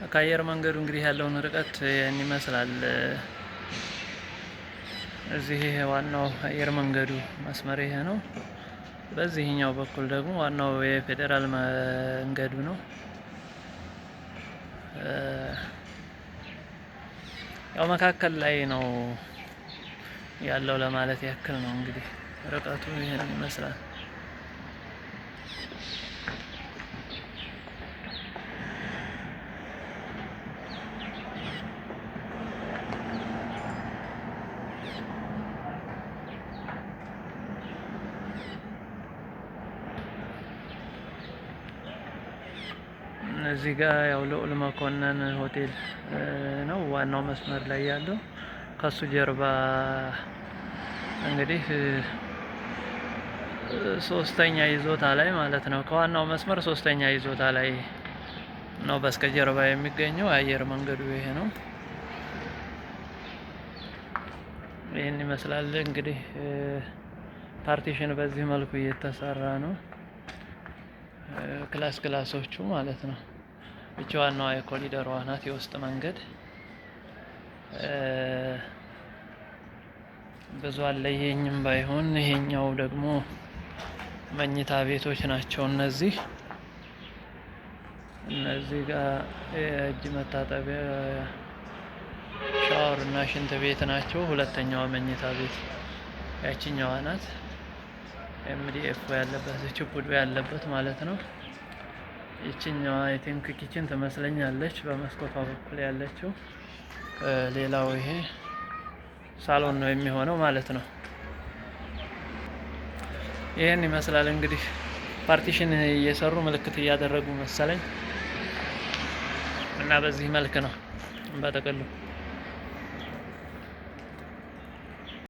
ከአየር መንገዱ እንግዲህ ያለውን ርቀት ያን ይመስላል። እዚህ ዋናው አየር መንገዱ መስመር ይሄ ነው። በዚህኛው በኩል ደግሞ ዋናው የፌዴራል መንገዱ ነው። ያው መካከል ላይ ነው ያለው ለማለት ያክል ነው። እንግዲህ ርቀቱ ይሄን ይመስላል። እዚህ ጋር ያው ልዑል መኮንን ሆቴል ነው ዋናው መስመር ላይ ያለው። ከሱ ጀርባ እንግዲህ ሶስተኛ ይዞታ ላይ ማለት ነው። ከዋናው መስመር ሶስተኛ ይዞታ ላይ ነው በስተጀርባ የሚገኘው አየር መንገዱ ይሄ ነው። ይሄን ይመስላል እንግዲህ ፓርቲሽን በዚህ መልኩ እየተሰራ ነው። ክላሶቹ ማለት ነው። እቺ ዋናዋ የኮሪደሯ ናት የውስጥ መንገድ። ብዙ አለ ይሄኝም ባይሆን ይሄኛው ደግሞ መኝታ ቤቶች ናቸው። እነዚህ ጋር የእጅ መታጠቢያ ሻወር እና ሽንት ቤት ናቸው። ሁለተኛዋ መኝታ ቤት ያቺኛዋ ናት። ኤምዲኤፍ ያለበት ችፑድ ያለበት ማለት ነው። ይቺኛዋ አይ ቲንክ ኪችን ትመስለኛለች በመስኮቷ በኩል ያለችው። ሌላው ይሄ ሳሎን ነው የሚሆነው ማለት ነው። ይሄን ይመስላል እንግዲህ ፓርቲሽን እየሰሩ ምልክት እያደረጉ መሰለኝ እና በዚህ መልክ ነው በጥቅሉ